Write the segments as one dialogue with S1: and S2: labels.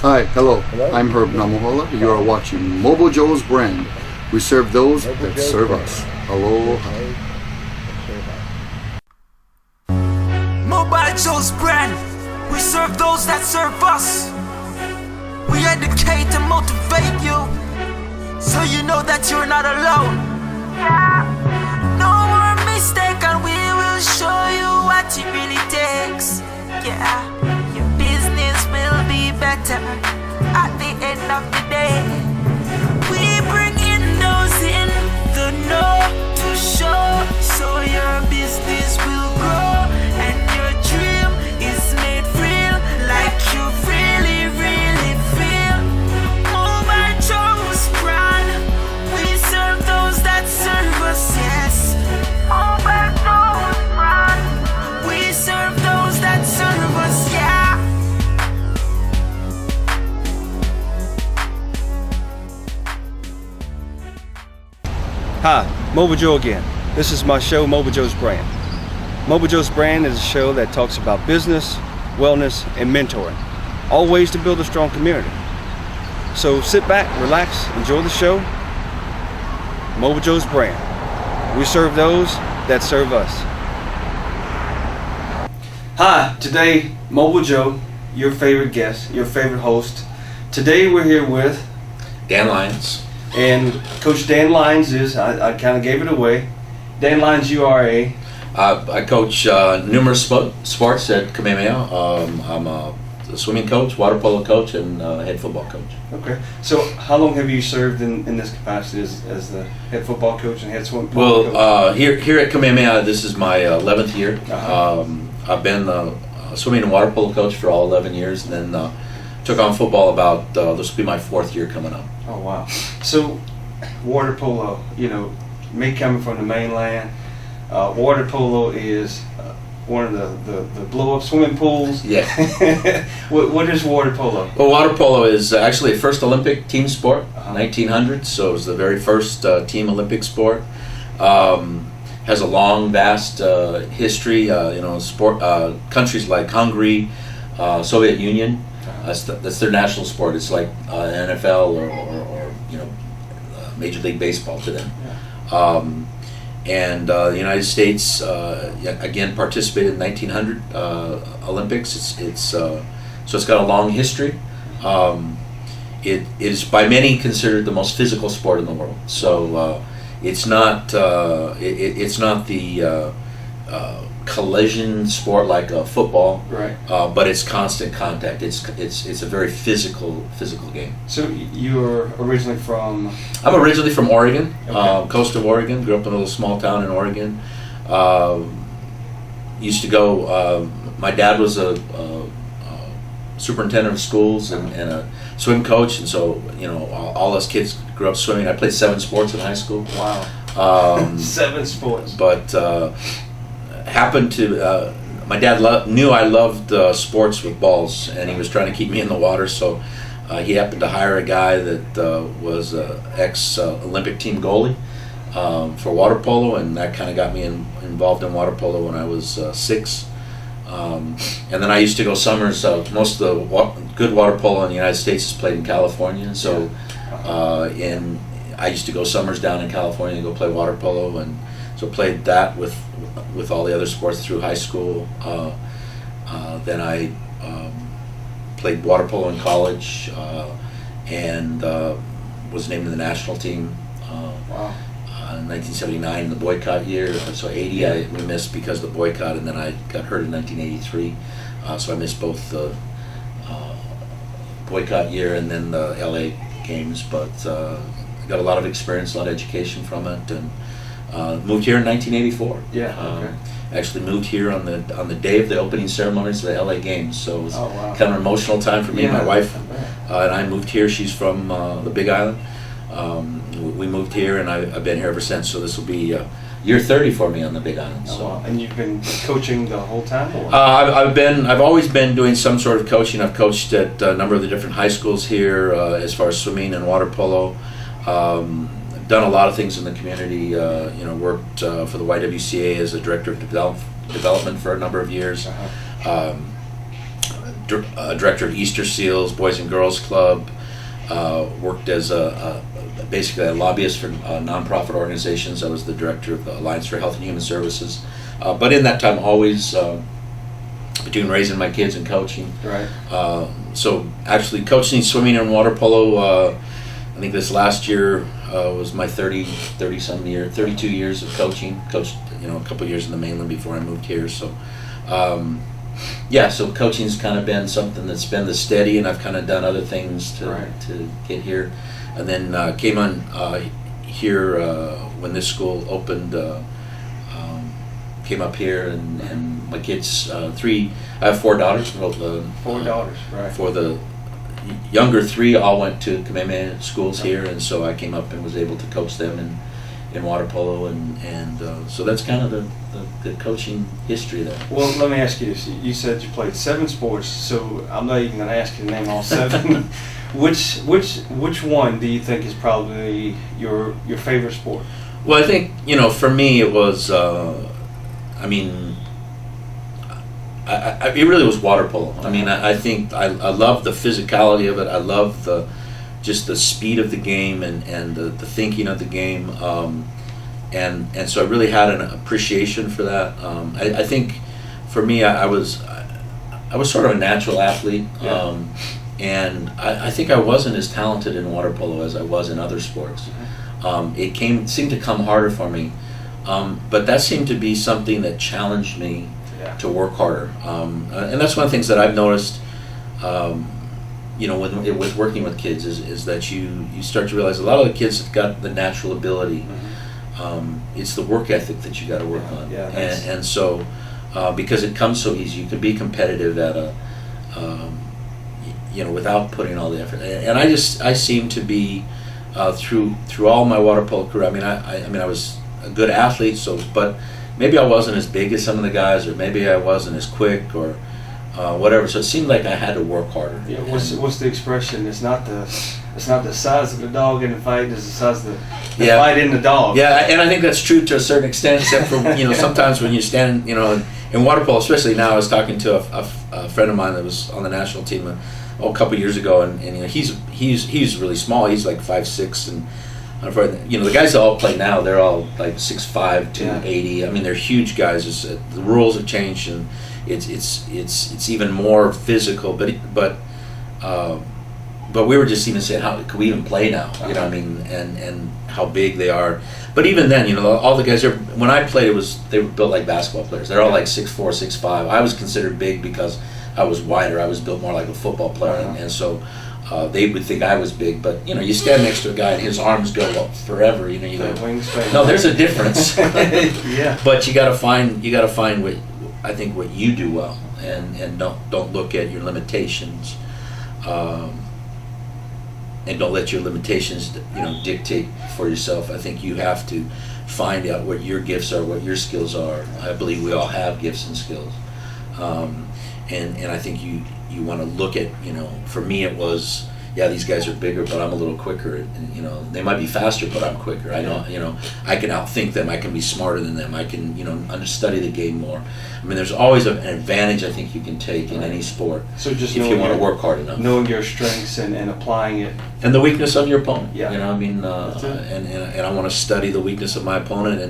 S1: Hi, hello. I'm Herb Namahola. You are watching Mobile Joe's Brand. We serve those that serve us. Aloha.
S2: Mobile Joe's Brand. We serve those that serve us. We educate and motivate you, so you know that you're not alone. No more mistake, and we will show you what it really takes. Yeah, your business will be better at the end of the day. We bring in those in the know to show, so your business will grow and your dream is made real, like you really, really feel. Mobile Joe's Brand. We serve those that serve us, yes. Mobile Joe's Brand. We serve those that serve us, yeah.
S3: Hi, Mobile Joe again. This is my show, Mobile Joe's Brand. Mobile Joe's Brand is a show that talks about business, wellness, and mentoring, all ways to build a strong community. So sit back, relax, enjoy the show. Mobile Joe's Brand. We serve those that serve us. Hi, today, Mobile Joe, your favorite guest, your favorite host. Today we're here with,
S4: Dan Lyons.
S3: and Coach Dan Lyons is, I kind of gave it away. Dan Lyons, you are a...
S4: I coach numerous sports at Kamehameha. I'm a swimming coach, water polo coach, and head football coach.
S3: Okay. So how long have you served in this capacity as the head football coach and head swimming pool coach?
S4: Well, here at Kamehameha, this is my 11th year.
S3: Uh-huh.
S4: I've been swimming and water polo coach for all 11 years, and then took on football about, this will be my 4th year coming up.
S3: Oh, wow. So water polo, me coming from the mainland, water polo is one of the blow-up swimming pools.
S4: Yeah.
S3: What is water polo?
S4: Well, water polo is actually a first Olympic team sport,
S3: Uh-huh.
S4: 1900, so it was the very first team Olympic sport. Has a long, vast history. Sport countries like Hungary, Soviet Union. That's their national sport. It's like NFL or Major League Baseball to them.
S3: Yeah.
S4: And the United States again participated in 1900 Olympics. So it's got a long history. It is by many considered the most physical sport in the world. So it's not the collision sport like football,
S3: Right.
S4: but it's constant contact. It's a very physical game.
S3: So you're originally from...
S4: I'm originally from Oregon,
S3: Okay.
S4: coast of Oregon. Grew up in a little small town in Oregon. Used to go. My dad was a superintendent of schools and a swim coach, and so all us kids grew up swimming. I played 7 sports in high school.
S3: Wow. 7 sports.
S4: But happened to my dad knew I loved sports with balls, and he was trying to keep me in the water, so he happened to hire a guy that was an ex-Olympic team goalie for water polo, and that kind of got me involved in water polo when I was 6. And then I used to go summers. Most of the good water polo in the United States is played in California, so I used to go summers down in California and go play water polo, and so played that with all the other sports through high school. Then I played water polo in college and was named to the national team.
S3: Wow.
S4: In 1979, in the boycott year. So 80 we missed because of the boycott, and then I got hurt in 1983. So I missed both the boycott year and then the LA games, but got a lot of experience, a lot of education from it, and moved here in 1984.
S3: Yeah. Okay.
S4: Actually moved here on the day of the opening ceremonies of the LA games, so it was
S3: wow.
S4: kind of an emotional time for me and my wife.
S3: I
S4: And I moved here. She's from the Big Island. We moved here, and I've been here ever since. So this will be year 30 for me on the Big Island.
S3: Oh,
S4: So.
S3: wow. And you've been coaching the whole time? Or?
S4: I've always been doing some sort of coaching. I've coached at a number of the different high schools here, as far as swimming and water polo. Done a lot of things in the community. Worked for the YWCA as a director of development for a number of years.
S3: Uh-huh.
S4: director of Easter Seals, Boys and Girls Club. Worked as basically a lobbyist for nonprofit organizations. I was the director of the Lyons for Health and Human Services. But in that time, always between raising my kids and coaching.
S3: Right.
S4: So actually coaching swimming and water polo, I think this last year was my 32 years of coaching. Coached, a couple years in the mainland before I moved here. So, so coaching's kind of been something that's been the steady, and I've kind of done other things to get here. And then came on here when this school opened. Came up here, and my kids, I have 4 daughters. 4
S3: daughters, right.
S4: For the younger 3 all went to Kamehameha schools here, and so I came up and was able to coach them in water polo, and so that's kind of the coaching history there.
S3: Well, let me ask you this. You said you played 7 sports, so I'm not even going to ask you to name all 7. Which one do you think is probably your favorite sport?
S4: Well, I think, for me it was, it really was water polo. I mean, I think I love the physicality of it. I love just the speed of the game and the thinking of the game. And so I really had an appreciation for that. I think for me, I was sort of a natural athlete.
S3: Yeah.
S4: And I think I wasn't as talented in water polo as I was in other sports. It seemed to come harder for me. But that seemed to be something that challenged me to work harder. And that's one of the things that I've noticed, with working with kids is that you start to realize a lot of the kids have got the natural ability. It's the work ethic that you got to work on.
S3: Yeah,
S4: and so, because it comes so easy, you can be competitive at without putting all the effort. And I seem to be, through all my water polo career, I was a good athlete, but maybe I wasn't as big as some of the guys, or maybe I wasn't as quick, or whatever. So it seemed like I had to work harder.
S3: Yeah. What's the expression? It's not the size of the dog in the fight; it's the size of the fight in the dog.
S4: Yeah, and I think that's true to a certain extent. Except for sometimes when you stand, in water polo, especially now. I was talking to a friend of mine that was on the national team a couple years ago, and he's really small. He's like 5'6", and the guys that all play now, they're all like 6'5" to 80. I mean, they're huge guys. The rules have changed, and it's even more physical. But we were just even saying, how could we even play now? And how big they are. But even then, all the guys when I played, they were built like basketball players. They're all like 6'4", 6'5". I was considered big because I was wider. I was built more like a football player, and so. They would think I was big, but you stand next to a guy and his arms go up forever. You go, no, there's a difference.
S3: Yeah.
S4: But you got to find what you do well, and don't look at your limitations, and don't let your limitations dictate for yourself. I think you have to find out what your gifts are, what your skills are. I believe we all have gifts and skills, and I think you want to look at, for me it was, these guys are bigger, but I'm a little quicker. And, they might be faster, but I'm quicker. I know, I can outthink them. I can be smarter than them. I can, study the game more. I mean, there's always an advantage I think you can take in any sport.
S3: So just
S4: if you want to work hard enough.
S3: Knowing your strengths and applying it.
S4: And the weakness of your opponent.
S3: Yeah.
S4: And I want to study the weakness of my opponent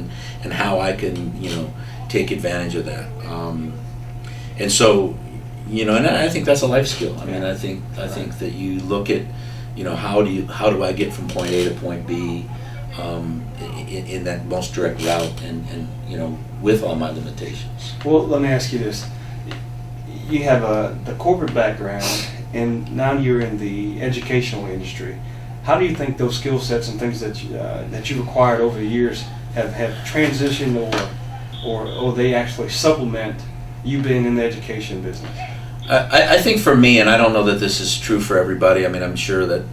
S4: and how I can, take advantage of that. And so, and I think that's a life skill. I mean, I think that you look at, how do I get from point A to point B, in that most direct route, and with all my limitations.
S3: Well, let me ask you this: you have the corporate background, and now you're in the educational industry. How do you think those skill sets and things that you've acquired over the years have transitioned, or they actually supplement you being in the education business?
S4: I think for me, and I don't know that this is true for everybody. I mean, I'm sure that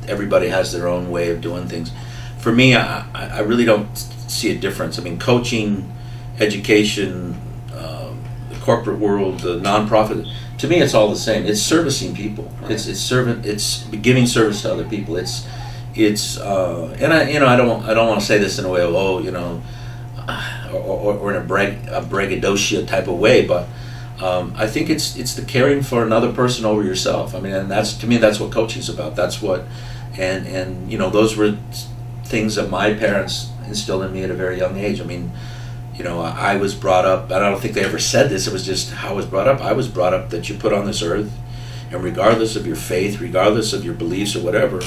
S4: everybody has their own way of doing things. For me, I really don't see a difference. I mean, coaching, education, the corporate world, the nonprofit. To me, it's all the same. It's servicing people. Right. It's giving service to other people. And I don't want to say this in a way of or in a braggadocio type of way, but I think it's the caring for another person over yourself. I mean, and that's, to me, that's what coaching's about. That's what, and you know, those were things that my parents instilled in me at a very young age. I mean, you know, I was brought up, I don't think they ever said this, it was just how I was brought up. I was brought up that you put on this earth, and regardless of your faith, regardless of your beliefs or whatever,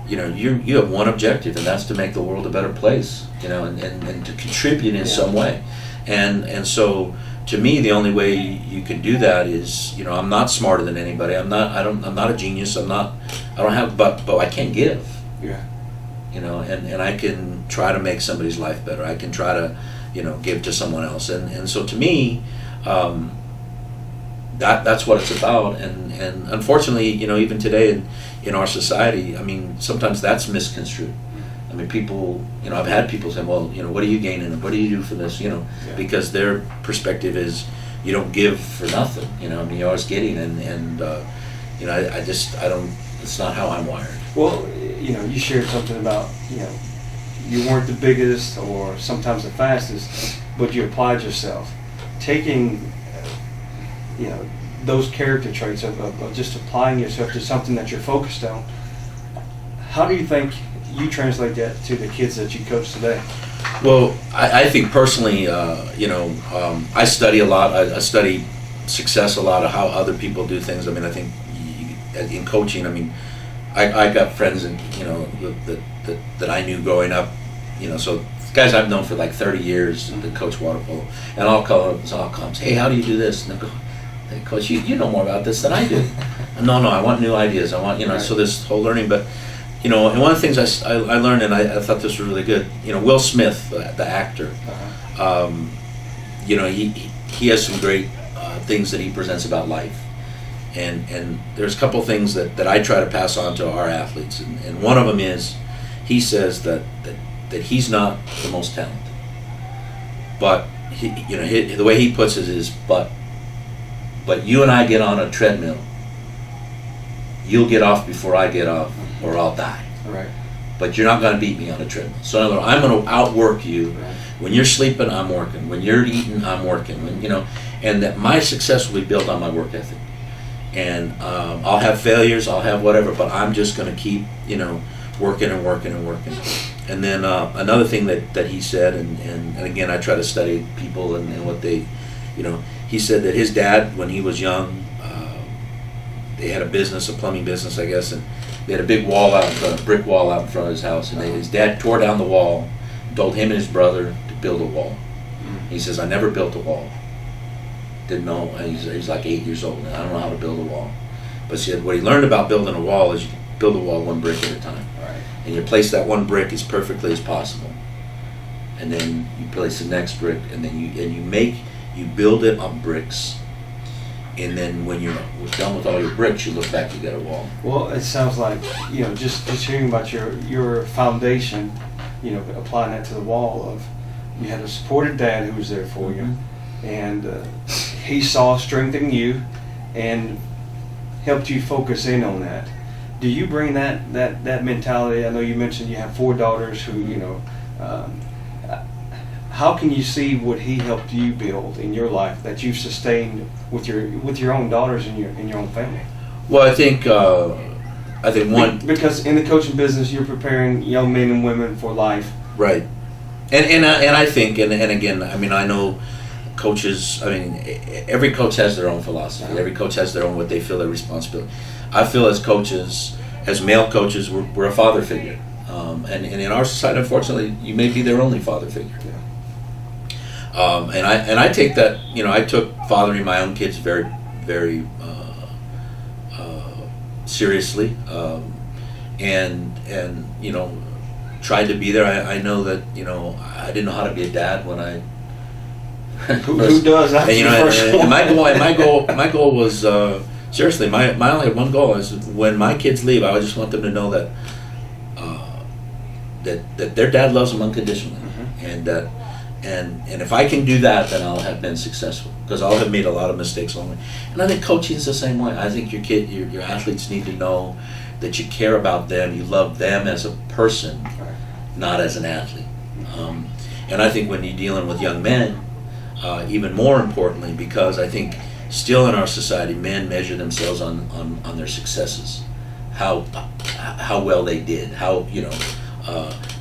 S4: you know, you have one objective, and that's to make the world a better place, you know, and to contribute in some way. And so, to me, the only way you can do that is, you know, I'm not smarter than anybody. I'm not a genius. I don't have, but I can give.
S3: Yeah.
S4: You know, and I can try to make somebody's life better. I can try to, you know, give to someone else. And so to me, that's what it's about. And unfortunately, you know, even today in our society, I mean, sometimes that's misconstrued. I mean, people, you know, I've had people say, well, you know, what are you gaining? What do you do for this? You know, because their perspective is you don't give for nothing. You know, I mean, you're always getting, and you know, I don't, it's not how I'm wired.
S3: Well, you know, you shared something about, you know, you weren't the biggest or sometimes the fastest, but you applied yourself. Taking, you know, those character traits of just applying yourself to something that you're focused on, how do you think you translate that to the kids that you coach today?
S4: Well, I think personally, you know, I study a lot. I study success a lot, of how other people do things. I mean, I think in coaching, I mean, I got friends, and you know, that I knew growing up, you know, so guys I've known for like 30 years that coach water polo, and I'll call them, hey, how do you do this? And they'll go, hey, Coach, you know more about this than I do. No, I want new ideas. I want, you know, so this whole learning, but. You know, and one of the things I learned, and I thought this was really good, you know, Will Smith, the actor, you know, he has some great things that he presents about life. And there's a couple things that I try to pass on to our athletes. And one of them is, he says that he's not the most talented. But, you know, the way he puts it is, but you and I get on a treadmill, you'll get off before I get off, or I'll die.
S3: Right.
S4: But you're not going to beat me on a treadmill. So in other words, I'm going to outwork you.
S3: Right. When
S4: you're sleeping, I'm working. When you're eating, I'm working. When, you know, and that my success will be built on my work ethic. And I'll have failures, I'll have whatever, but I'm just going to keep, you know, working and working and working. And then another thing that he said, and again, I try to study people and what they, you know, he said that his dad, when he was young, they had a business, a plumbing business, I guess, and they had a big wall out in front, a brick wall out in front of his house, and his dad tore down the wall, told him and his brother to build a wall. He says, I never built a wall. Didn't know, he's like 8 years old, and I don't know how to build a wall. But he said, what he learned about building a wall is you build a wall one brick at a time.
S3: Right.
S4: And you place that one brick as perfectly as possible. And then you place the next brick, and then you build it on bricks. And then when you're done with all your bricks, you look back, you got a wall.
S3: Well, it sounds like, you know, just hearing about your foundation, you know, applying that to the wall of, you had a supportive dad who was there for you, and he saw strength in you and helped you focus in on that. Do you bring that mentality? I know you mentioned you have 4 daughters who, you know, how can you see what he helped you build in your life that you've sustained with your own daughters and your own family?
S4: Well, I think one,
S3: because in the coaching business, you're preparing young men and women for life.
S4: right, and I think, and again, I mean, I know coaches. I mean, every coach has their own philosophy. Every coach has their own, what they feel their responsibility. I feel as coaches, as male coaches, we're a father figure, and in our society, unfortunately, you may be their only father figure.
S3: Yeah.
S4: And I take that, you know, I took fathering my own kids very, very seriously, and you know, tried to be there. I know that, you know, I didn't know how to be a dad when I.
S3: Who does?
S4: And, you know, and my goal was seriously, my only one goal is, when my kids leave, I just want them to know that that their dad loves them unconditionally, and that. And if I can do that, then I'll have been successful, because I'll have made a lot of mistakes along the way. And I think coaching is the same way. I think your athletes need to know that you care about them, you love them as a person, not as an athlete. And I think when you're dealing with young men, even more importantly, because I think still in our society, men measure themselves on their successes, how well they did, how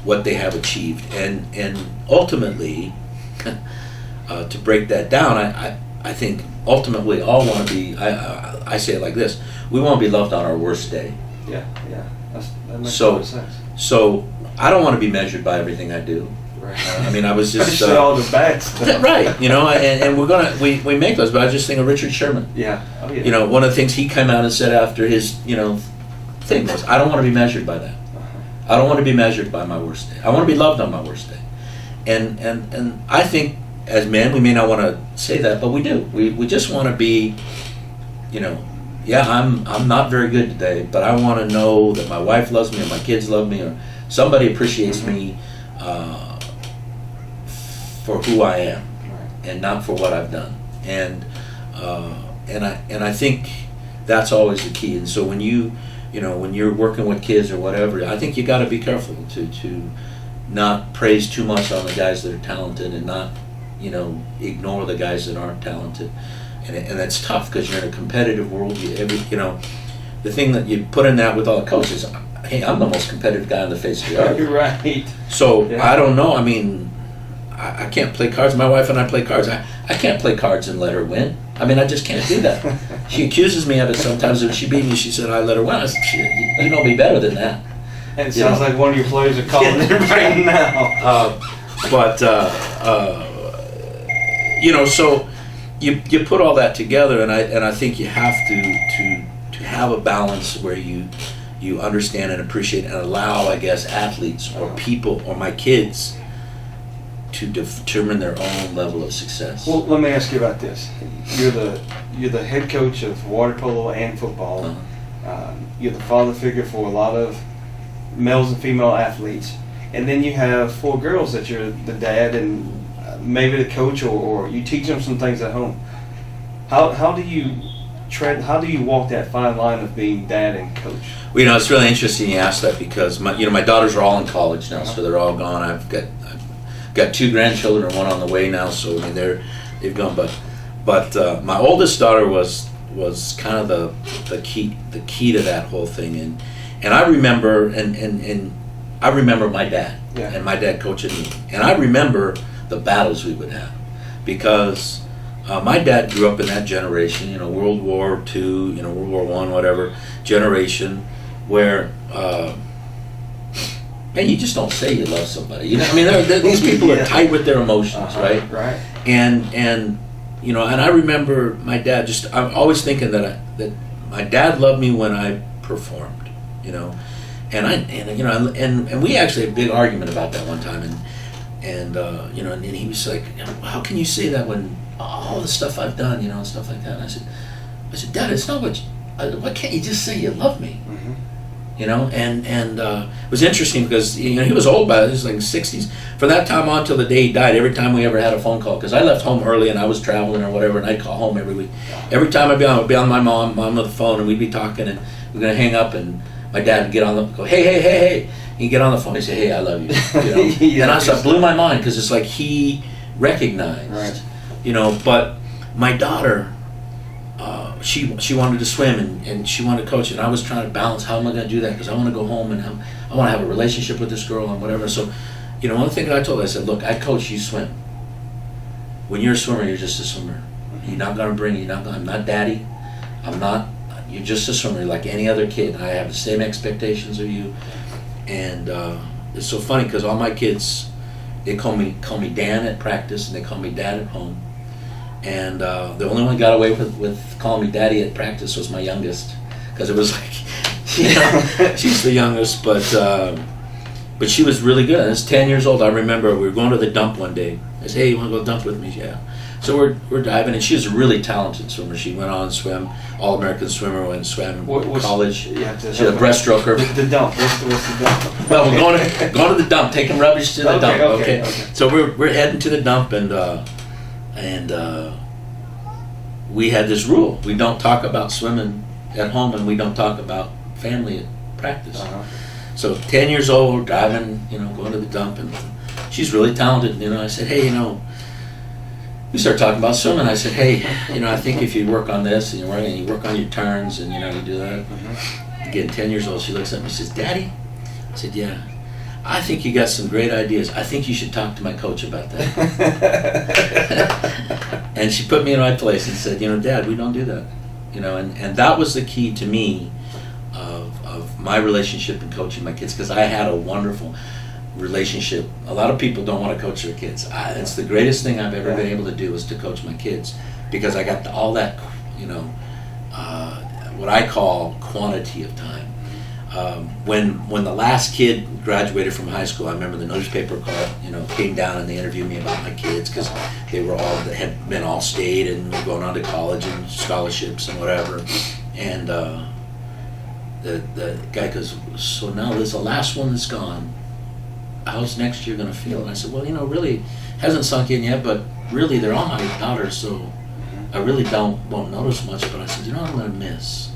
S4: what they have achieved, and ultimately, to break that down, I think ultimately we all want to be. I say it like this: we want to be loved on our worst day.
S3: Yeah. That makes a
S4: So-
S3: lot of sense.
S4: So I don't want to be measured by everything I do.
S3: Right.
S4: I mean, I was just
S3: Especially all the bad stuff.
S4: right, and we make those. But I just think of Richard Sherman.
S3: Yeah. Oh yeah.
S4: One of the things he came out and said after his thing was, I don't want to be measured by that. I don't want to be measured by my worst day. I want to be loved on my worst day. And I think as men, we may not want to say that, but we do. We just want to be, yeah, I'm not very good today, but I want to know that my wife loves me, or my kids love me, or somebody appreciates me for who I am, and not for what I've done. And I think that's always the key. And so when when you're working with kids or whatever, I think you got to be careful to not praise too much on the guys that are talented, and not ignore the guys that aren't talented. And that's tough because you're in a competitive world. The thing that you put in that with all the coaches, hey, I'm the most competitive guy on the face of the earth.
S3: You're right.
S4: So
S3: Yeah.
S4: I don't know. I mean, I can't play cards. My wife and I play cards. I can't play cards and let her win. I mean, I just can't do that. She accuses me of it sometimes. If she beat me, she said I let her win. I said, you know me better than that.
S3: And it sounds like one of your players are calling it right now.
S4: So you put all that together, and I think you have to have a balance where you understand and appreciate and allow, I guess, athletes or people or my kids to determine their own level of success.
S3: Well, let me ask you about this. You're the head coach of water polo and football.
S4: Uh-huh.
S3: You're the father figure for a lot of males and female athletes, and then you have 4 girls that you're the dad and maybe the coach, or you teach them some things at home. How do you walk that fine line of being dad and coach?
S4: Well, it's really interesting you ask that, because my daughters are all in college now, so they're all gone. I've got 2 grandchildren, and 1 on the way now, so I mean they've gone. But my oldest daughter was kind of the key to that whole thing, and I remember and I remember my dad,
S3: Yeah.
S4: and my dad coaching me, and I remember the battles we would have, because my dad grew up in that generation, World War II, World War I, whatever generation, where man, you just don't say you love somebody. I mean, these people are tight with their emotions, right?
S3: Right.
S4: And and I remember my dad. I'm always thinking that my dad loved me when I performed, and we actually had a big argument about that one time, and he was like, how can you say that when all the stuff I've done, and stuff like that? And I said, Dad, it's not why can't you just say you love me?
S3: Mm-hmm.
S4: It was interesting because he was old by this, like 60s. From that time on till the day he died, every time we ever had a phone call, because I left home early and I was traveling or whatever, and I'd call home every week. Every time I'd be on my mom on the phone, and we'd be talking, and we're gonna hang up, and my dad would get on go, hey. He'd get on the phone and say, hey, I love you.
S3: Yeah,
S4: and it blew my mind, because it's like he recognized,
S3: Right.
S4: But my daughter, she wanted to swim, and she wanted to coach, and I was trying to balance, how am I going to do that, because I want to go home and I want to have a relationship with this girl and whatever. So one thing that I told her, I said, look, I coach, you swim. When you're a swimmer, you're just a swimmer. You're not going to I'm not daddy, you're just a swimmer like any other kid. I have the same expectations of you. And it's so funny, because all my kids, they call me Dan at practice, and they call me Dad at home. And the only one got away with calling me Daddy at practice was my youngest, because it was like, she's the youngest, but she was really good. I was 10 years old. I remember we were going to the dump one day. I said, hey, you want to go dump with me? Yeah. So we're diving, and she was a really talented swimmer. She went on and swam, All-American swimmer, went and swam in college. She's a breaststroker.
S3: The dump. What's the dump?
S4: Well, we're going to the dump, taking rubbish to the dump. Okay. So we're heading to the dump, and we had this rule: we don't talk about swimming at home, and we don't talk about family at practice.
S3: Uh-huh.
S4: So 10 years old, we're driving, going to the dump, and she's really talented. I said, hey, we started talking about swimming. I said, hey, I think if you work on this and you work on your turns and you do that. Again, 10 years old, she looks at me and says, Daddy? I said, yeah. I think you got some great ideas. I think you should talk to my coach about that. And she put me in my place and said, Dad, we don't do that. And that was the key to me of my relationship and coaching my kids, because I had a wonderful relationship. A lot of people don't want to coach their kids. It's the greatest thing I've ever been able to do is to coach my kids, because I got all that, what I call quantity of time. When the last kid graduated from high school, I remember the newspaper came down and they interviewed me about my kids, because they had been all state and were going on to college and scholarships and whatever. And the guy goes, so now there's the last one that's gone. How's next year going to feel? And I said, well, really hasn't sunk in yet, but really they're all my daughters, so I really won't notice much. But I said, what I'm going to miss?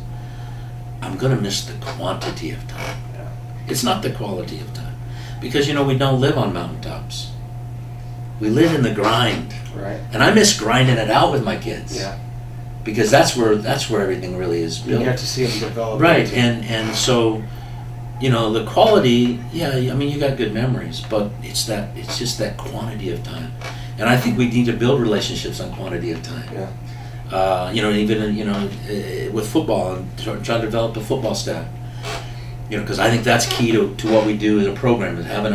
S4: I'm going to miss the quantity of time. It's not the quality of time. Because, we don't live on mountaintops. We live in the grind.
S3: Right.
S4: And I miss grinding it out with my kids.
S3: Yeah.
S4: Because that's where everything really is built.
S3: You have to see them develop.
S4: Right. And so, the quality, you got good memories, but it's just that quantity of time. And I think we need to build relationships on quantity of time.
S3: Yeah.
S4: Even with football and trying to develop a football staff. Because I think that's key to what we do in a program, is having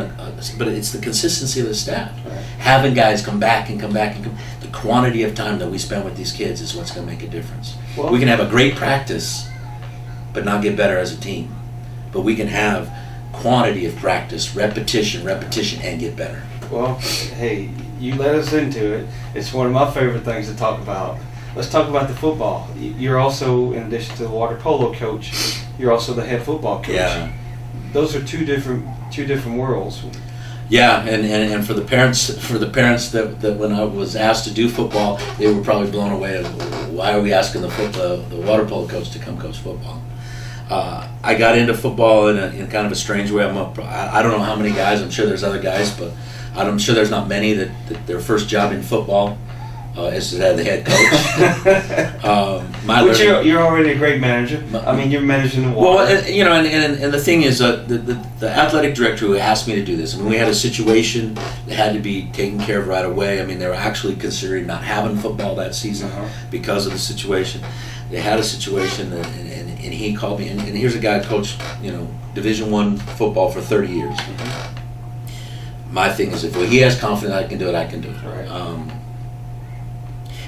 S4: but it's the consistency of the staff.
S3: Right.
S4: Having guys come back. The quantity of time that we spend with these kids is what's going to make a difference.
S3: Well,
S4: we can have a great practice, but not get better as a team. But we can have quantity of practice, repetition, and get better.
S3: Well, hey, you led us into it. It's one of my favorite things to talk about. Let's talk about the football. You're also, in addition to the water polo coach, you're also the head football coach.
S4: Yeah.
S3: Those are two different worlds.
S4: Yeah, and for the parents that when I was asked to do football, they were probably blown away. Why are we asking the water polo coach to come coach football? I got into football in kind of a strange way. I don't know how many guys. I'm sure there's other guys, but I'm sure there's not many that their first job in football is to have the head coach.
S3: You're already a great manager. You're managing the water.
S4: Well, and the thing is, the athletic director who asked me to do this, we had a situation that had to be taken care of right away. They were actually considering not having football that season because of the situation. They had a situation, and he called me, and here's a guy who coached, Division I football for 30 years. My thing is, if he has confidence I can do it, I can do it.
S3: Right.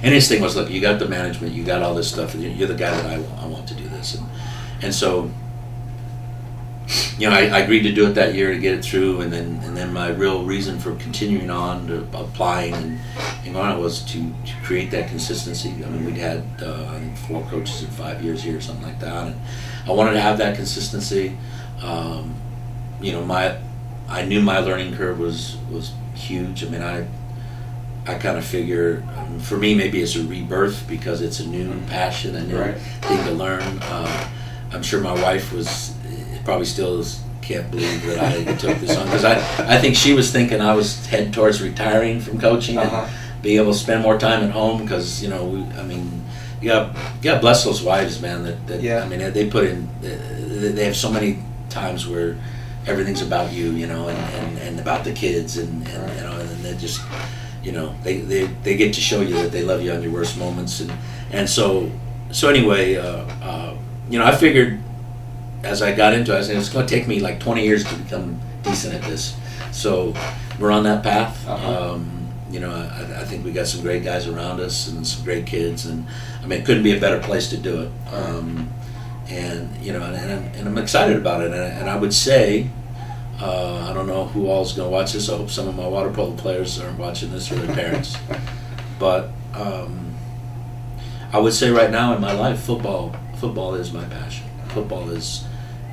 S4: And his thing was, look, you got the management, you got all this stuff, you're the guy that I want to do this. And so, I agreed to do it that year to get it through, and then my real reason for continuing on to applying and going on was to create that consistency. We'd had I think 4 coaches in 5 years here, or something like that, and I wanted to have that consistency. I knew my learning curve was huge. I kind of figure, for me, maybe it's a rebirth because it's a new passion, a new thing to learn. I'm sure my wife probably still can't believe that I took this on, because I think she was thinking I was heading towards retiring from coaching and being able to spend more time at home, because you got bless those wives, man. They put in. They have so many times where everything's about you, and about the kids, and they just. They get to show you that they love you on your worst moments, and so anyway, I figured as I got into it, I said it's going to take me like 20 years to become decent at this. So we're on that path. I think we got some great guys around us and some great kids, and it couldn't be a better place to do it. And I'm excited about it, and I would say. I don't know who all is going to watch this. I hope some of my water polo players aren't watching this, or their parents. But I would say right now in my life, football is my passion. Football is,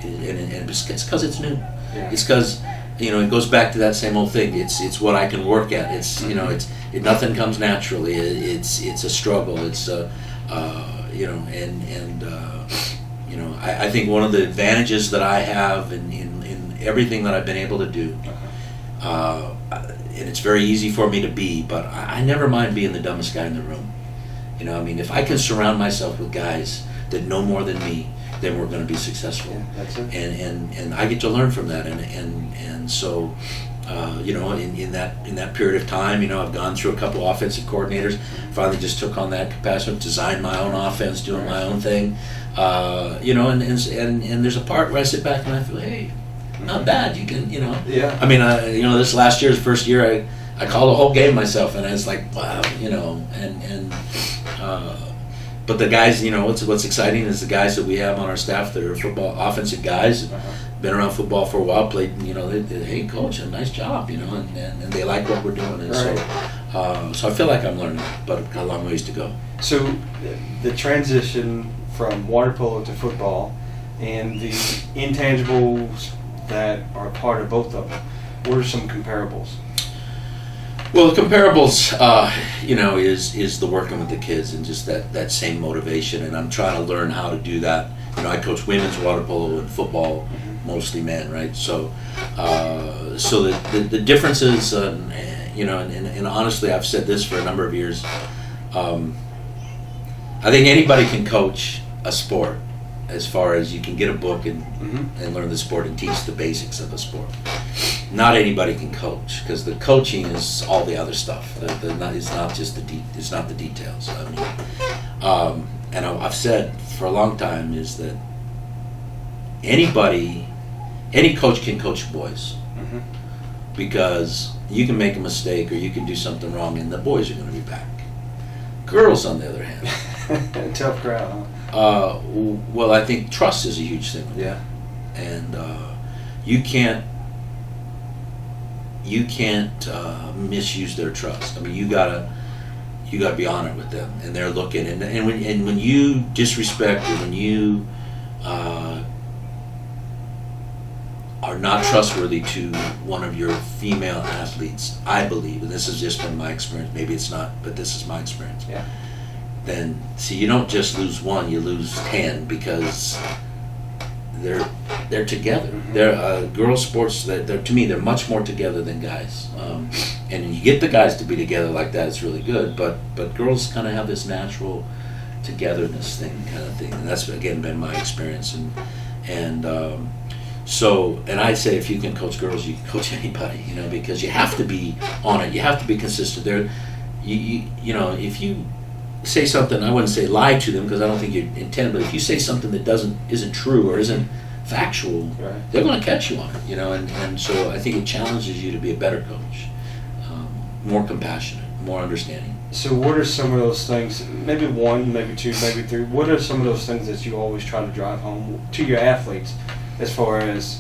S4: and it's because it's new. Yeah. It's because it goes back to that same old thing. It's what I can work at. It's nothing comes naturally. It's a struggle. It's I think one of the advantages that I have in everything that I've been able to do and it's very easy for me to be, but I never mind being the dumbest guy in the room. You know, I mean, if I can surround myself with guys that know more than me, then we're going to be successful.
S3: Yeah, that's it.
S4: And I get to learn from that, and so you know, in that period of time, you know, I've gone through a couple offensive coordinators. Finally, just took on that capacity, designed my own offense, doing my own thing. You know, and there's a part where I sit back and I feel, hey, not bad. You can, you know.
S3: Yeah.
S4: I mean, you know, this last year's first year, I called the whole game myself, and I was like, wow, you know, but the guys, you know, what's exciting is the guys that we have on our staff that are football offensive guys, been around football for a while, played, you know, they hey coach, a nice job, you know, and they like what we're doing, and so I feel like I'm learning, but got a long ways to go.
S3: So the transition from water polo to football and the intangibles that are part of both of them, what are some comparables?
S4: Well, the comparables, you know, is the working with the kids and just that same motivation, and I'm trying to learn how to do that. You know, I coach women's water polo and football, mostly men, right? So, so the differences, you know, and honestly, I've said this for a number of years. I think anybody can coach a sport, as far as you can get a book and learn the sport and teach the basics of the sport. Not anybody can coach, because the coaching is all the other stuff. It's not just it's not the details. I mean, and I've said for a long time is that any coach can coach boys, because you can make a mistake or you can do something wrong, and the boys are going to be back. Girls, on the other hand,
S3: Tough crowd, huh?
S4: Well, I think trust is a huge thing.
S3: Yeah.
S4: And you can't misuse their trust. I mean, you gotta be honest with them, and they're looking, and when you disrespect or when you are not trustworthy to one of your female athletes, I believe, and this has just been my experience, maybe it's not, but this is my experience.
S3: Yeah.
S4: Then see, you don't just lose one, you lose 10, because they're together. They're girls' sports. They're to me, they're much more together than guys. And you get the guys to be together like that, it's really good. But girls kind of have this natural togetherness thing, kind of thing, and that's again been my experience. So I say if you can coach girls, you can coach anybody. You know, because you have to be on it. You have to be consistent. You know, if you say something, I wouldn't say lie to them, because I don't think you intend, but if you say something that isn't true or isn't factual, they're going to catch you on it, you know, and so I think it challenges you to be a better coach, more compassionate, more understanding.
S3: So what are some of those things, maybe one, maybe two, maybe three, what are some of those things that you always try to drive home to your athletes as far as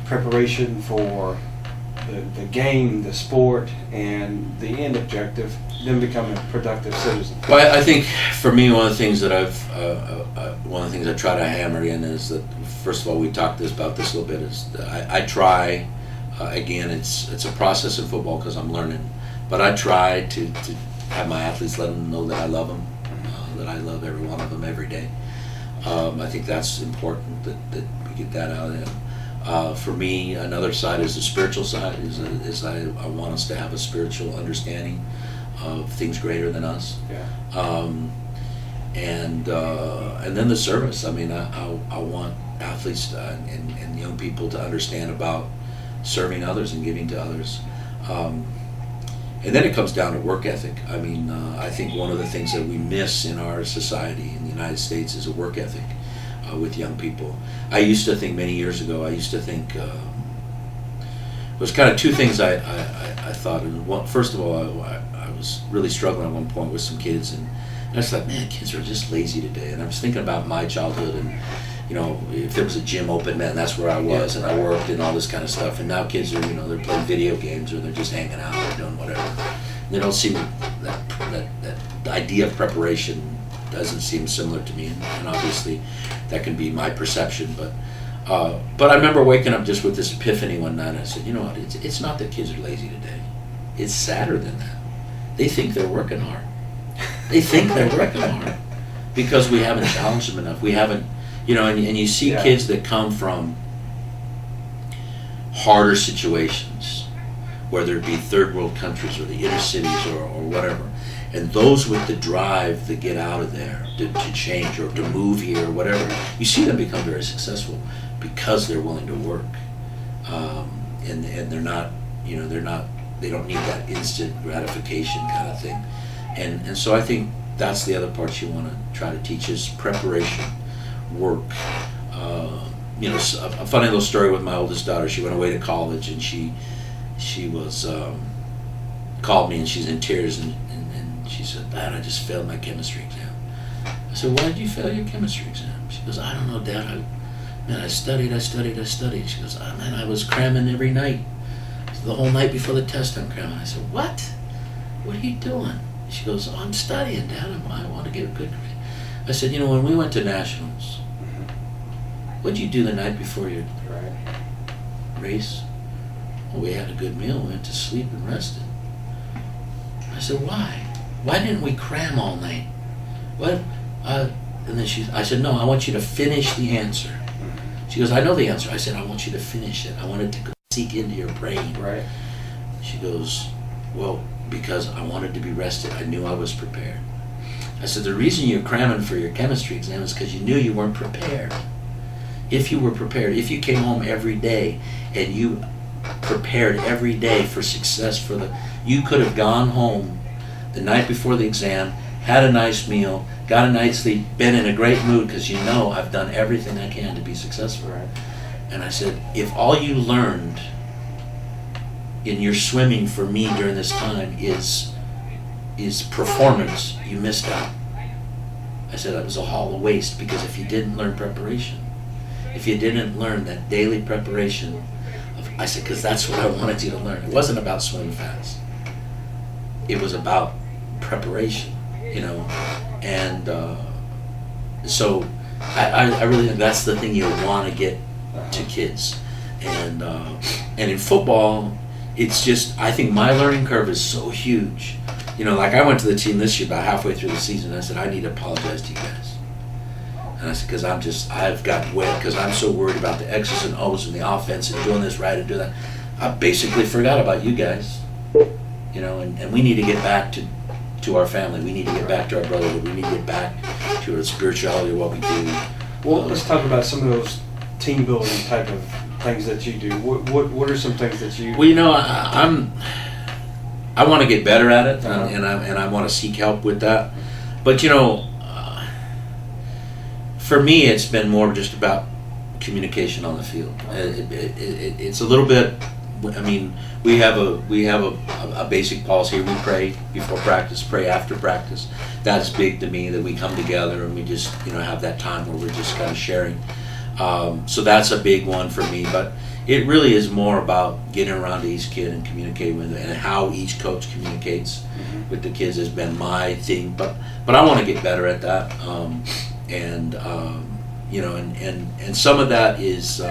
S3: preparation for the game, the sport, and the end objective, them becoming productive citizens?
S4: Well, I think for me, one of the things that I try to hammer in is that, first of all, we talked about this a little bit, is that I try, again, it's a process in football because I'm learning, but I try to have my athletes, let them know that I love them, that I love every one of them every day. I think that's important that we get that out of them. For me, another side is the spiritual side. Is I want us to have a spiritual understanding of things greater than us.
S3: Yeah.
S4: And then the service. I mean, I want athletes and young people to understand about serving others and giving to others. And then it comes down to work ethic. I mean, I think one of the things that we miss in our society in the United States is a work ethic with young people. I used to think many years ago, it was kind of two things I thought. And first of all, I was really struggling at one point with some kids, and I was like, man, kids are just lazy today. And I was thinking about my childhood, and you know, if there was a gym open, man, that's where I was, and I worked and all this kind of stuff. And now kids are, you know, they're playing video games or they're just hanging out or doing whatever. And they don't seem that idea of preparation doesn't seem similar to me, and obviously that can be my perception. But I remember waking up just with this epiphany one night. And I said, you know what? It's not that kids are lazy today. It's sadder than that. They think they're working hard. They think they're working hard because we haven't challenged them enough. We haven't. You know, and you see kids that come from harder situations whether it be third world countries or the inner cities or whatever. And those with the drive to get out of there, to change or to move here or whatever, you see them become very successful because they're willing to work. And they're not, they don't need that instant gratification kind of thing. And so I think that's the other part you want to try to teach is preparation, work. A funny little story with my oldest daughter. She went away to college and she was called me and she's in tears and she said, "Dad, I just failed my chemistry exam." I said, "Why did you fail your chemistry exam?" She goes, "I don't know, Dad. I studied. She goes, "Man, I was cramming every night. The whole night before the test I'm cramming." I said, "What? What are you doing?" She goes, "Oh, I'm studying, Dad. I want to get a good grade." I said, "When we went to nationals, what'd you do the night before your race?" "Well, we had a good meal, we went to sleep and rested." I said, "Why? Why didn't we cram all night? What?" And then I said, "No, I want you to finish the answer." She goes, "I know the answer." I said, "I want you to finish it. I want it to seek into your brain."
S3: Right.
S4: She goes, "Well, because I wanted to be rested. I knew I was prepared." I said, "The reason you're cramming for your chemistry exam is because you knew you weren't prepared. If you were prepared, if you came home every day and you prepared every day for success you could have gone home the night before the exam, had a nice meal, got a night's sleep, been in a great mood because I've done everything I can to be successful."
S3: Right.
S4: And I said, "If all you learned in your swimming for me during this time is performance, you missed out." I said it was a haul of waste because if you didn't learn preparation, if you didn't learn that daily preparation, I said, because that's what I wanted you to learn. It wasn't about swimming fast. It was about preparation, and so I really think that's the thing you want to get to kids. And in football, it's just, I think my learning curve is so huge. Like I went to the team this year about halfway through the season, and I said, "I need to apologize to you guys." And I said, because I've got wet, because I'm so worried about the X's and O's and the offense and doing this right and doing that. I basically forgot about you guys, and we need to get back to our family. We need to get back to our brotherhood. We need to get back to our spirituality of what we do.
S3: Well, let's talk about some of those team building type of things that you do. What are some things that you?
S4: Well, I want to get better at it, and I want to seek help with that. But for me, it's been more just about communication on the field. It's a little bit. I mean, we have a basic policy. We pray before practice, pray after practice. That's big to me, that we come together and we just have that time where we're just kind of sharing. So that's a big one for me. But it really is more about getting around to each kid and communicating with them, and how each coach communicates with the kids has been my thing. But I want to get better at that. And some of that is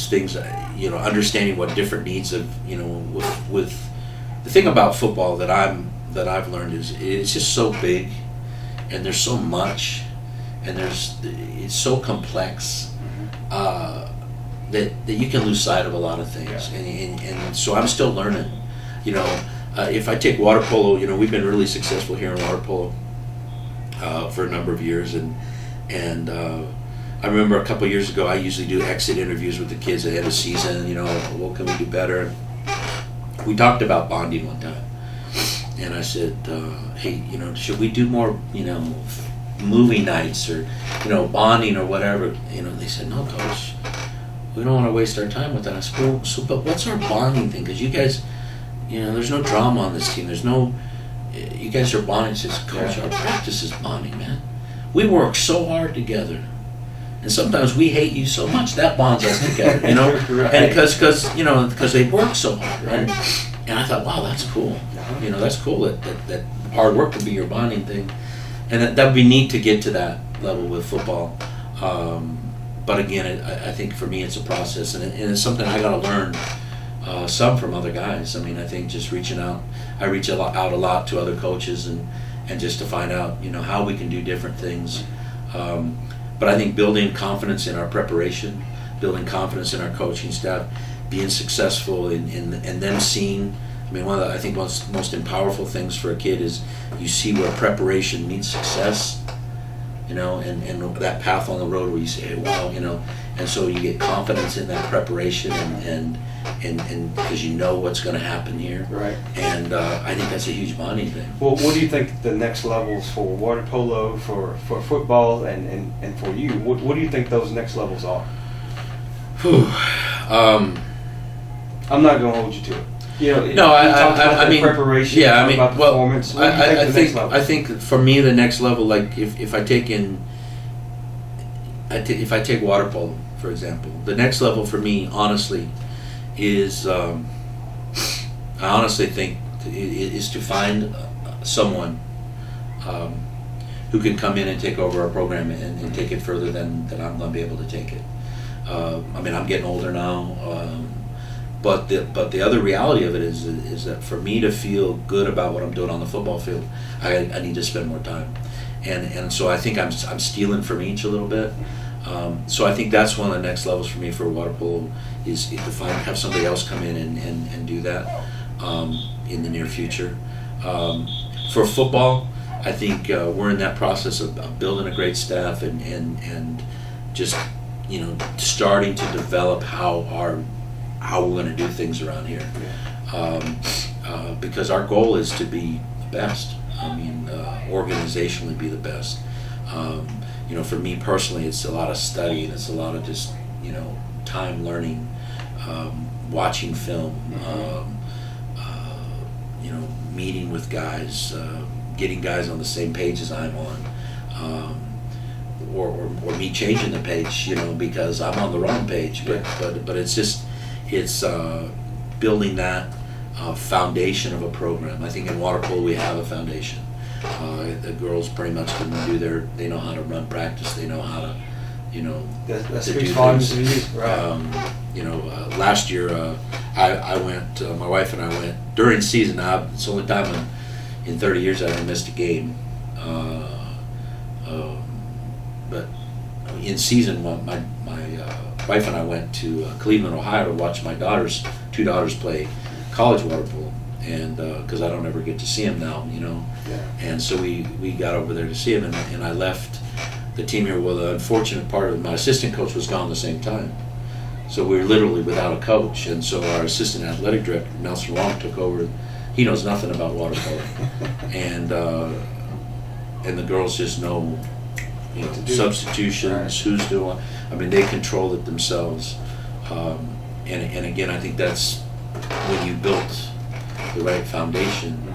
S4: things, understanding what different needs of, with the thing about football that I've learned is it's just so big, and there's so much, and it's so complex, that you can lose sight of a lot of things. And so I'm still learning. If I take water polo, we've been really successful here in water polo for a number of years, and I remember a couple of years ago I usually do exit interviews with the kids ahead of season. What can we do better? We talked about bonding one time, and I said, "Hey, should we do more, movie nights or, bonding or whatever?" They said, "No, Coach, we don't want to waste our time with that." I said, "Well, but what's our bonding thing? Because you guys, there's no drama on this team. There's no, you guys are bonding." He says, "Coach, our practice is bonding, man. We work so hard together, and sometimes we hate you so much that bonds us together,
S3: Right.
S4: And because they work so hard, right?" And I thought, wow, that's cool. That's cool that hard work can be your bonding thing, and that would be neat to get to that level with football. But again, I think for me it's a process, and it's something I got to learn some from other guys. I mean, I think just reaching out, I reach out a lot to other coaches and just to find out, how we can do different things. But I think building confidence in our preparation, building confidence in our coaching staff, being successful and them seeing. I mean, one of the, I think most powerful things for a kid is you see where preparation meets success, you know, and that path on the road where you say, wow, you know, and so you get confidence in that preparation and because you know what's going to happen here.
S3: Right.
S4: And I think that's a huge bonding thing.
S3: Well, what do you think the next levels for water polo, for football, and for you? What do you think those next levels are? I'm not going to hold you to it. You know,
S4: no,
S3: I mean preparation.
S4: Yeah, I mean,
S3: about
S4: well,
S3: performance. What do you think
S4: I think for me the next level, like if I take if I take water polo for example, the next level for me, honestly, is I honestly think is to find someone who can come in and take over our program and take it further than I'm going to be able to take it. I mean, I'm getting older now. But the other reality of it is that for me to feel good about what I'm doing on the football field, I need to spend more time, and so I think I'm stealing from each a little bit. So I think that's one of the next levels for me for water polo is to have somebody else come in and do that in the near future. For football, I think we're in that process of building a great staff and just starting to develop how we're going to do things around here, because our goal is to be the best. I mean, organizationally be the best. For me personally, it's a lot of study and it's a lot of just time learning, watching film, meeting with guys, getting guys on the same page as I'm on. Or me changing the page, because I'm on the wrong page. But it's building that foundation of a program. I think in water polo we have a foundation. The girls pretty much they know how to run practice. They know how to,
S3: that
S4: to
S3: speaks
S4: do
S3: volumes
S4: things.
S3: to you, right?
S4: Last year I went. My wife and I went during season. It's the only time in 30 years I haven't missed a game. But in season, my wife and I went to Cleveland, Ohio to watch my two daughters play college water polo, and because I don't ever get to see them now,
S3: Yeah.
S4: And so we got over there to see them, and I left the team here. Well, the unfortunate part of my assistant coach was gone the same time, so we were literally without a coach, and so our assistant athletic director, Nelson Long, took over. He knows nothing about water polo, and the girls just know. Substitutions, right. Who's doing. I mean, they control it themselves, and again, I think that's when you built the right foundation.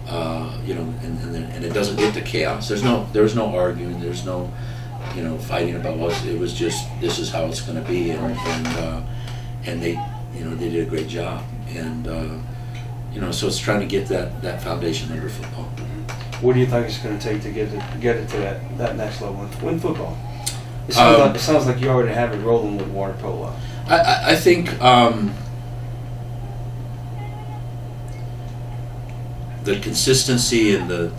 S4: And it doesn't get to chaos. There was no arguing. There's no, fighting about what. It was just this is how it's going to be, and they, they did a great job, and so it's trying to get that foundation under football.
S3: What do you think it's going to take to get it to that next level in football? It sounds like you already have it rolling with water polo.
S4: I think the consistency and the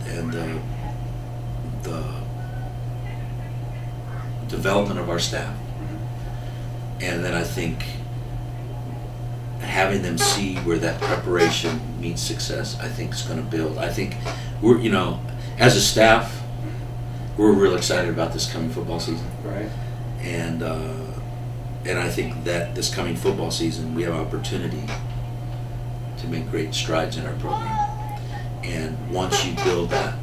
S4: development of our staff, and then I think having them see where that preparation meets success, I think is going to build. I think we're, as a staff, we're real excited about this coming football season.
S3: Right.
S4: And I think that this coming football season, we have opportunity to make great strides in our program. And once you build that,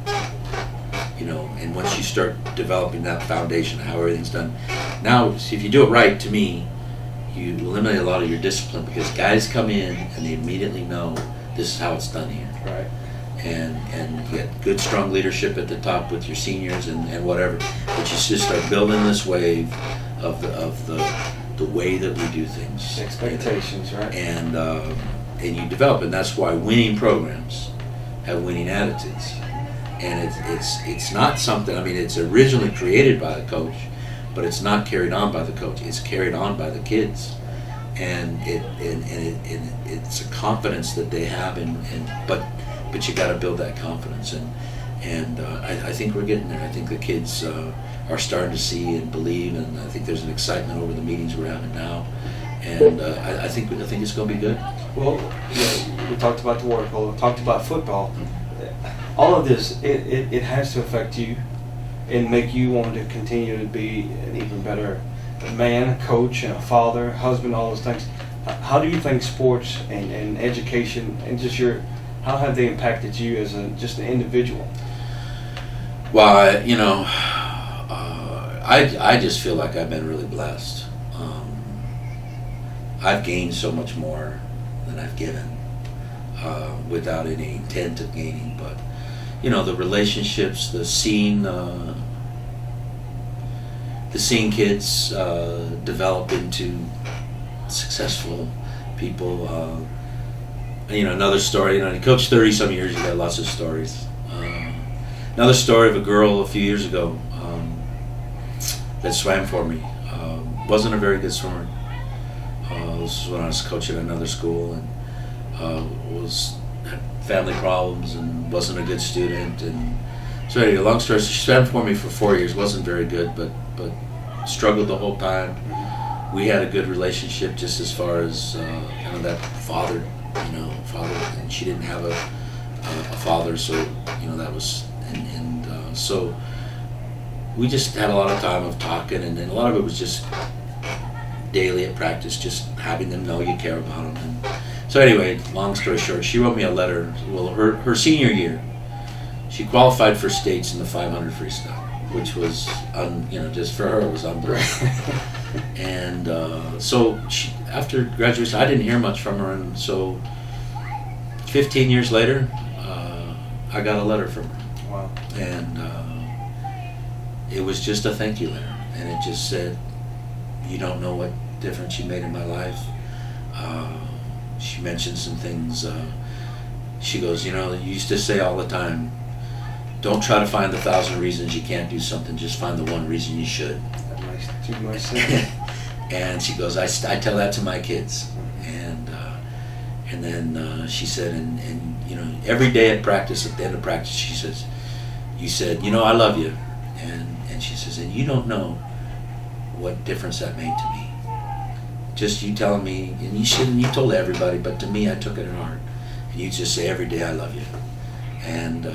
S4: and once you start developing that foundation of how everything's done, now if you do it right, to me, you eliminate a lot of your discipline because guys come in and they immediately know this is how it's done here.
S3: Right.
S4: And you get good, strong leadership at the top with your seniors and whatever. But you just start building this wave of the way that we do things.
S3: Expectations, right?
S4: And you develop, and that's why winning programs have winning attitudes. And it's not something. I mean, it's originally created by the coach, but it's not carried on by the coach. It's carried on by the kids, and it's a confidence that they have, but you got to build that confidence, and I think we're getting there. I think the kids are starting to see and believe, and I think there's an excitement over the meetings we're having now, and I think it's going to be good.
S3: Well, we talked about the water polo, talked about football. All of this, it has to affect you and make you want to continue to be an even better man, a coach, and a father, husband, all those things. How do you think sports and education and just how have they impacted you as just an individual?
S4: Well, I just feel like I've been really blessed. I've gained so much more than I've given, without any intent of gaining. But the relationships, the seeing kids develop into successful people. Another story. He coached 30-some years. You got lots of stories. Another story of a girl a few years ago that swam for me. Wasn't a very good swimmer. This was when I was coaching at another school, and had family problems and wasn't a good student. And so anyway, long story, she swam for me for 4 years. Wasn't very good, but struggled the whole time. We had a good relationship, just as far as kind of that father, and she didn't have a father, so that was, and so we just had a lot of time of talking, and then a lot of it was just daily at practice, just having them know you care about them. And so anyway, long story short, she wrote me a letter. Well, her senior year, she qualified for states in the 500 freestyle, which was, just for her, it was unbelievable. And so after graduation, I didn't hear much from her, and so 15 years later, I got a letter from her.
S3: Wow.
S4: And it was just a thank you letter, and it just said, "You don't know what difference you made in my life." She mentioned some things. She goes, you used to say all the time, don't try to find the 1,000 reasons you can't do something, just find the one reason you should.
S3: That makes too much sense.
S4: And she goes, I tell that to my kids. And then she said, and every day at practice, at the end of practice, she says, you said, I love you. And she says, and you don't know what difference that made to me. Just you telling me, and you told everybody, but to me, I took it in heart. And you just say every day, I love you. And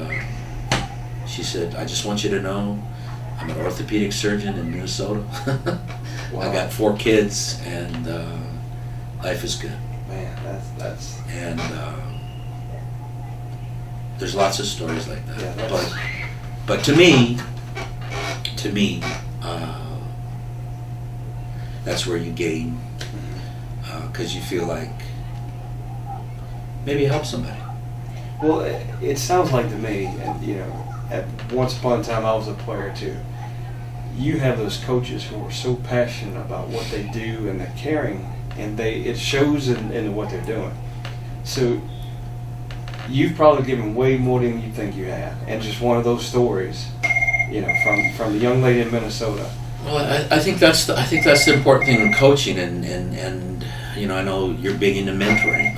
S4: she said, I just want you to know, I'm an orthopedic surgeon in Minnesota. Wow. I got 4 kids, and life is good.
S3: Man, that's.
S4: And there's lots of stories like that.
S3: Yeah,
S4: but to me, that's where you gain, because you feel like maybe help somebody.
S3: Well, it sounds like to me, and once upon a time I was a player too. You have those coaches who are so passionate about what they do, and they're caring, and it shows in what they're doing. So you've probably given way more than you think you have, and just one of those stories, from the young lady in Minnesota.
S4: Well, I think that's the important thing in coaching, and I know you're big into mentoring.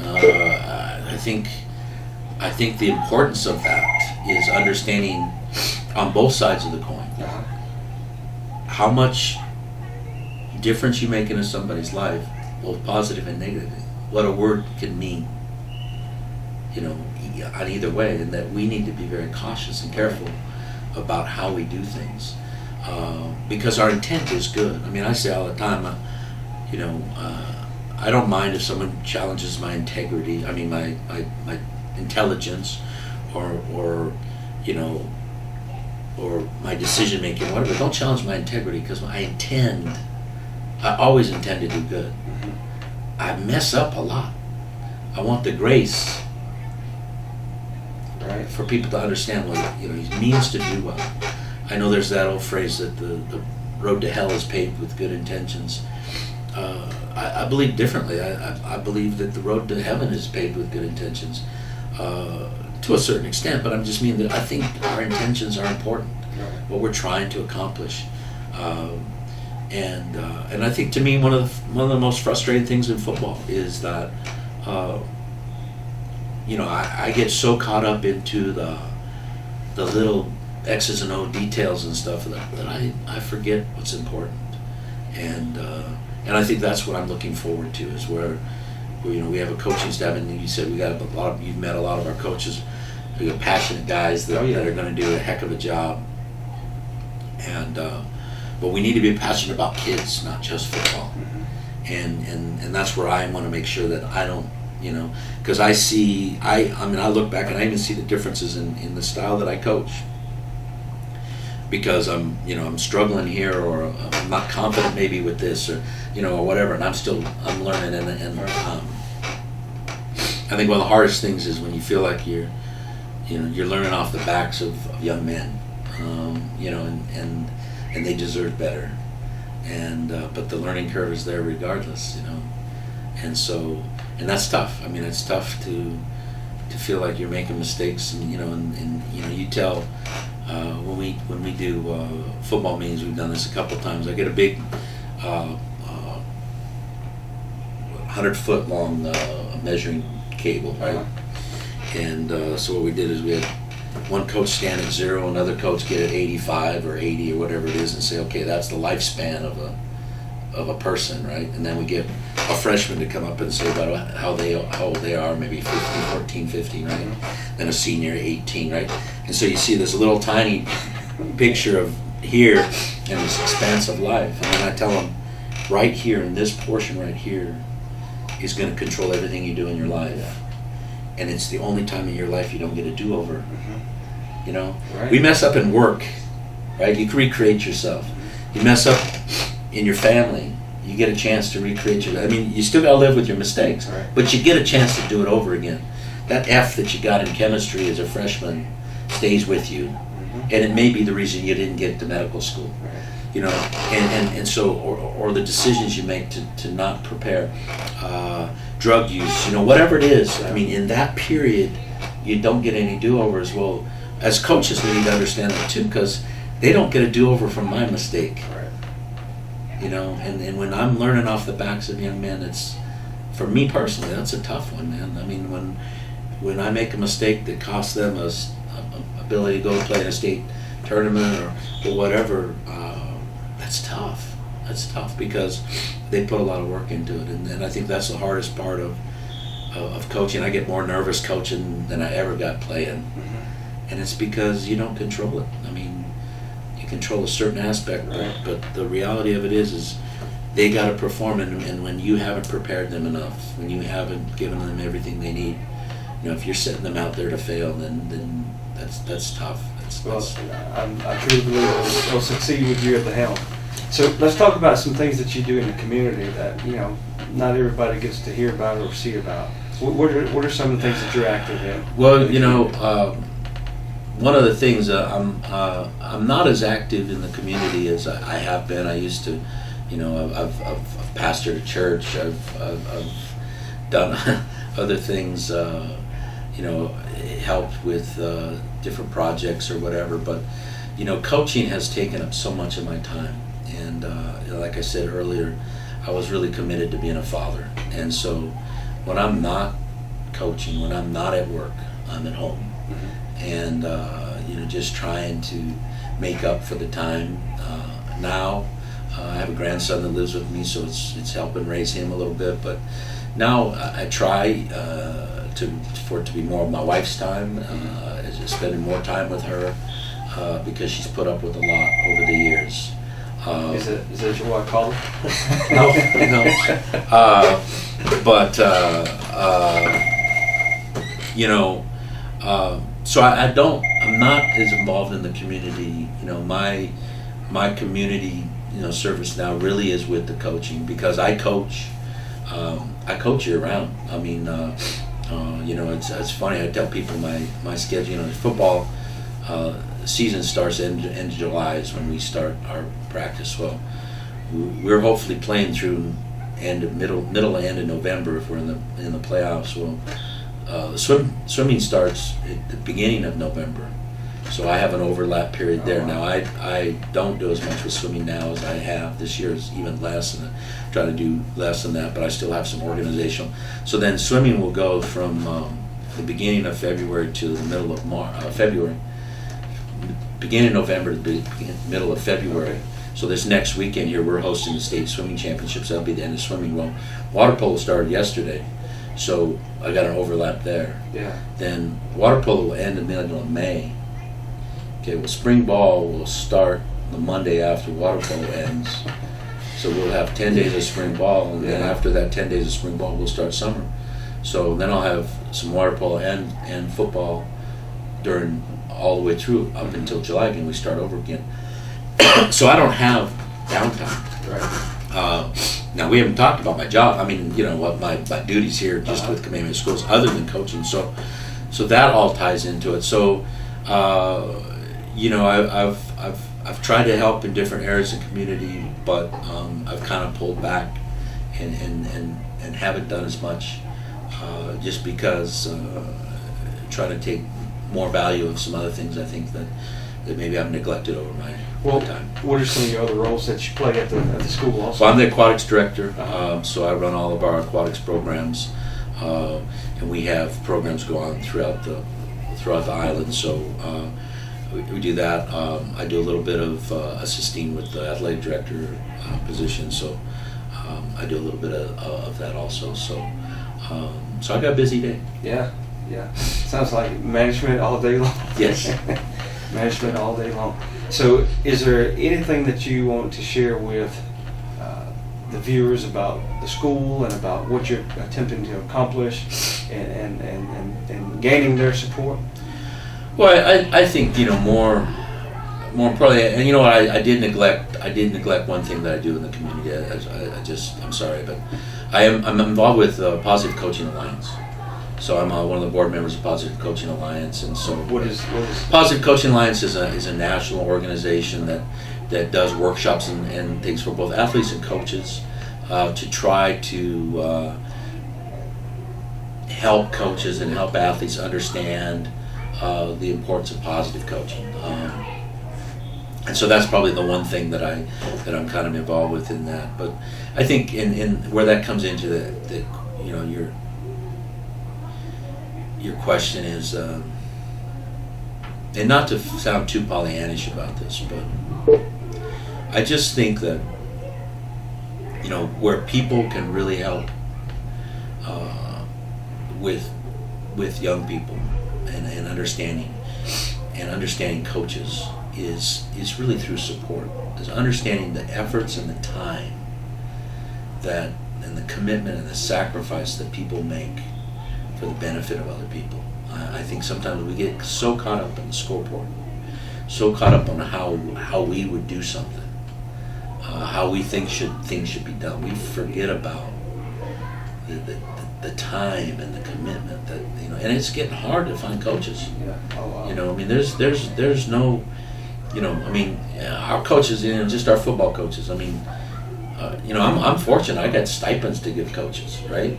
S4: I think the importance of that is understanding on both sides of the coin how much difference you make in somebody's life, both positive and negative. What a word can mean, on either way, and that we need to be very cautious and careful about how we do things. Because our intent is good. I mean, I say all the time, I don't mind if someone challenges my integrity. I mean, my intelligence, or my decision making, whatever. Don't challenge my integrity, because I always intend to do good. I mess up a lot. I want the grace, right, for people to understand what it means to do well. I know there's that old phrase that the road to hell is paved with good intentions. I believe differently. I believe that the road to heaven is paved with good intentions, to a certain extent. But I just mean that I think our intentions are important, what we're trying to accomplish, and I think, to me, one of the most frustrating things in football is that I get so caught up into the little X's and O details and stuff that I forget what's important. And And I think that's what I'm looking forward to, is where we have a coaching staff, and you said you've met a lot of our coaches. We got passionate guys that are going to do a heck of a job. And but we need to be passionate about kids, not just football. And that's where I want to make sure that I don't, because I look back and I even see the differences in the style that I coach. Because I'm struggling here, or I'm not confident maybe with this, or or whatever, and I'm learning, and I think one of the hardest things is when you feel like you're learning off the backs of young men, and they deserve better, and but the learning curve is there regardless, and that's tough. I mean, it's tough to feel like you're making mistakes, and you tell. When we do football meetings, we've done this a couple times. I get a big 100-foot long measuring cable, right? And so what we did is we had one coach stand at 0, another coach get at 85 or 80 or whatever it is, and say, okay, that's the lifespan of a person, right? And then we get a freshman to come up and say about how old they are, maybe 14, 15, right? Then a senior, 18, right? And so you see this little tiny picture of here and this expanse of life. And then I tell them, right here in this portion right here is going to control everything you do in your life. And it's the only time in your life you don't get a do-over. Right. We mess up in work, right? You can recreate yourself. You mess up in your family, you get a chance to recreate your. I mean, you still gotta live with your mistakes, right, but you get a chance to do it over again. That F that you got in chemistry as a freshman stays with you, and it may be the reason you didn't get to medical school. Right. And so, or the decisions you make to not prepare, drug use, whatever it is. I mean, in that period, you don't get any do-overs. Well, as coaches, we need to understand that too, because they don't get a do-over from my mistake. Right. And when I'm learning off the backs of young men, it's, for me personally, that's a tough one, man. I mean, when I make a mistake that costs them a ability to go play in a state tournament or whatever, that's tough. That's tough because they put a lot of work into it, and I think that's the hardest part of coaching. I get more nervous coaching than I ever got playing, and it's because you don't control it. I mean, you control a certain aspect, but the reality of it is they got to perform, and when you haven't prepared them enough, when you haven't given them everything they need, if you're setting them out there to fail, then that's tough.
S3: I truly believe they'll succeed with you at the helm. So let's talk about some things that you do in the community that not everybody gets to hear about or see about. What are some of the things that you're active in?
S4: Well, one of the things I'm not as active in the community as I have been. I used to, I've pastored a church. I've done other things. Helped with different projects or whatever. But coaching has taken up so much of my time. And like I said earlier, I was really committed to being a father. And so when I'm not coaching, when I'm not at work, I'm at home. And just trying to make up for the time. Now I have a grandson that lives with me, so it's helping raise him a little bit. But now I try for it to be more of my wife's time, spending more time with her because she's put up with a lot over the years.
S3: Is that your wife called?
S4: No. So I'm not as involved in the community. My community, service now really is with the coaching, because I coach year round. I mean, it's funny. I tell people my schedule. Football season starts end of July is when we start our practice. Well, we're hopefully playing through middle to end of November if we're in the playoffs. Well, the swimming starts at the beginning of November, so I have an overlap period there. Now I don't do as much with swimming now as I have. This year is even less, and I try to do less than that, but I still have some organizational. So then swimming will go from the beginning of February to the middle of February. Beginning of November to the middle of February. So this next weekend here, we're hosting the state swimming championships. That'll be the end of swimming. Well, water polo started yesterday, so I got an overlap there.
S3: Yeah.
S4: Then water polo will end in the middle of May. Okay, well, spring ball will start the Monday after water polo ends. So we'll have 10 days of spring ball, and then after that 10 days of spring ball, we'll start summer. So then I'll have some water polo and football during all the way through up until July again. We start over again. So I don't have downtime.
S3: Right.
S4: Now we haven't talked about my job. I mean, what my duties here just with Kamehameha Schools, other than coaching. So that all ties into it. So I've tried to help in different areas of the community, but I've kind of pulled back and haven't done as much, just because trying to take more value of some other things I think that maybe I've neglected over my time.
S3: What are some of your other roles that you play at the school also?
S4: So I'm the aquatics director, so I run all of our aquatics programs, and we have programs go on throughout the island. So we do that. I do a little bit of assisting with the athletic director position, so I do a little bit of that also. So I got a busy day.
S3: Yeah. Sounds like management all day long.
S4: Yes.
S3: Management all day long. So is there anything that you want to share with the viewers about the school and about what you're attempting to accomplish and gaining their support?
S4: Well, I think more importantly, and you know what, I did neglect one thing that I do in the community. I'm sorry, but I'm involved with Positive Coaching Alliance. So I'm one of the board members of Positive Coaching Alliance, and so
S3: What is
S4: Positive Coaching Alliance is a national organization that does workshops and things for both athletes and coaches to try to help coaches and help athletes understand the importance of positive coaching. And so that's probably the one thing that I'm kind of involved with in that. But I think in where that comes into the your question is, and not to sound too Pollyannish about this, but I just think that where people can really help with young people and understanding coaches is really through support. Is understanding the efforts and the time and the commitment and the sacrifice that people make for the benefit of other people. I think sometimes we get so caught up in the scoreboard, so caught up on how we would do something, how we think things should be done. We forget about the time and the commitment that and it's getting hard to find coaches.
S3: Yeah. Oh, wow.
S4: I mean, there's no, I mean, our coaches, just our football coaches. I mean, I'm fortunate. I got stipends to give coaches, right?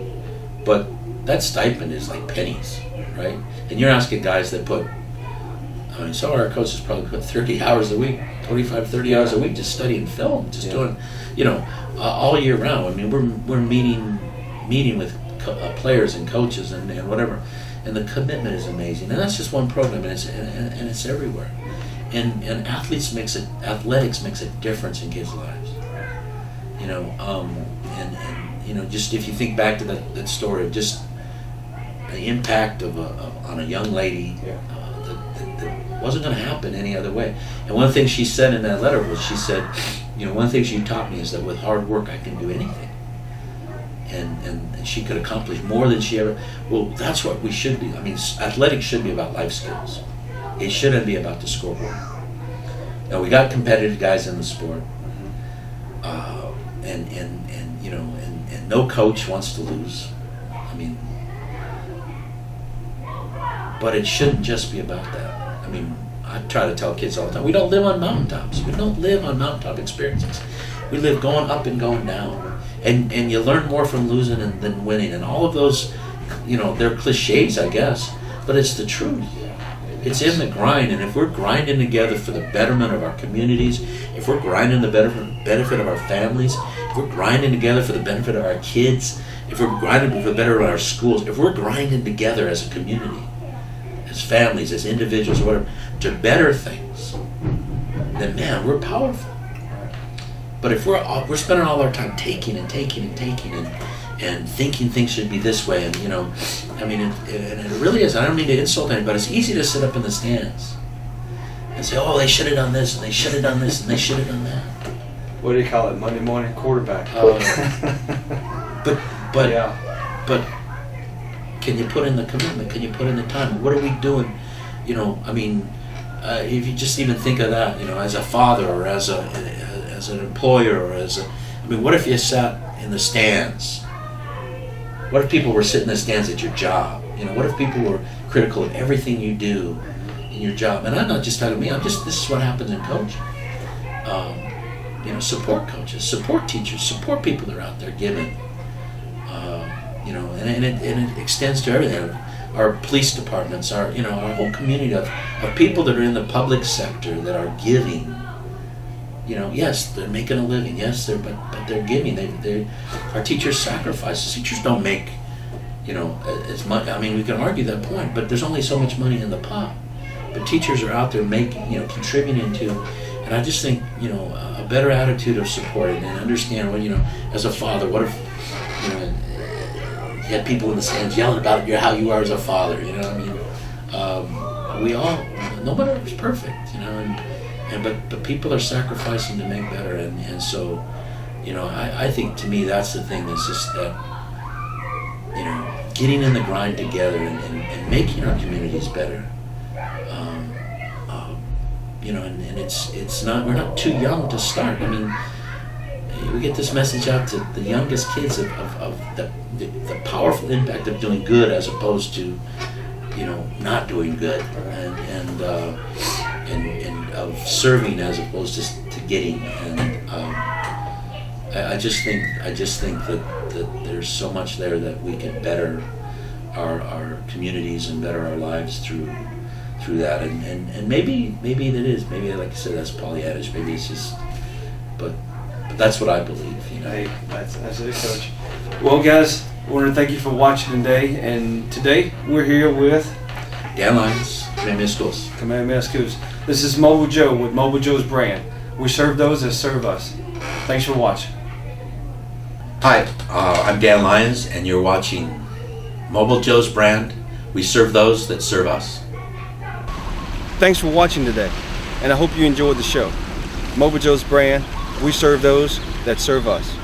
S4: But that stipend is like pennies, right? And you're asking guys that some of our coaches probably put 30 hours a week, 25, 30 hours a week just studying film, just doing, all year round. I mean, we're meeting with players and coaches and whatever, and the commitment is amazing. And that's just one program, and it's everywhere. And athletics makes a difference in kids' lives. Just if you think back to that story of just the impact on a young lady that wasn't going to happen any other way. And one of the things she said in that letter was, she said, one of the things you taught me is that with hard work I can do anything. And she could accomplish more than she ever. Well, that's what we should be. I mean, athletics should be about life skills. It shouldn't be about the scoreboard. Now we got competitive guys in the sport, and no coach wants to lose. I mean, but it shouldn't just be about that. I mean, I try to tell kids all the time, we don't live on mountaintops. We don't live on mountaintop experiences. We live going up and going down. And you learn more from losing than winning. And all of those, they're cliches, I guess, but it's the truth. It's in the grind. And if we're grinding together for the betterment of our communities, if we're grinding the benefit of our families, if we're grinding together for the benefit of our kids, if we're grinding for the benefit of our schools, if we're grinding together as a community, as families, as individuals, or whatever, to better things, then man, we're powerful. But if we're spending all our time taking and taking and taking and thinking things should be this way, and I mean, it really is. I don't mean to insult anybody. It's easy to sit up in the stands and say, "Oh, they should have done this, and they should have done this, and they should have done that."
S3: What do you call it? Monday morning quarterback.
S4: But
S3: Yeah.
S4: but can you put in the commitment? Can you put in the time? What are we doing? I mean, if you just even think of that, as a father or as an employer or what if you sat in the stands? What if people were sitting in the stands at your job? What if people were critical of everything you do in your job? And I'm not just talking to me. This is what happens in coaching. Support coaches, support teachers, support people that are out there giving. And it extends to everything. Our police departments, our whole community of people that are in the public sector that are giving. Yes, they're making a living. Yes, but they're giving. Our teachers sacrifice. Teachers don't make, as much. I mean, we can argue that point, but there's only so much money in the pot. But teachers are out there making, contributing to, and I just think, a better attitude of support and understand what, as a father, what if, you had people in the stands yelling about how you are as a father. We all, nobody's perfect, but people are sacrificing to make better, and so, I think to me that's the thing. Is just that, getting in the grind together and making our communities better. And it's not, we're not too young to start. I mean, we get this message out to the youngest kids of the powerful impact of doing good as opposed to, not doing good, and of serving as opposed to getting. And I just think that there's so much there that we can better our communities and better our lives through that. And maybe it is. Maybe, like I said, that's Pollyannish. Maybe it's just, but that's what I believe.
S3: Hey, that's it, Coach. Well, guys, I want to thank you for watching today. And today we're here with
S4: Dan Lyons, Kamehameha Schools.
S3: Kamehameha Schools. This is Mobile Joe with Mobile Joe's brand. We serve those that serve us. Thanks for watching.
S4: Hi, I'm Dan Lyons, and you're watching Mobile Joe's brand. We serve those that serve us.
S3: Thanks for watching today, and I hope you enjoyed the show. Mobile Joe's brand. We serve those that serve us.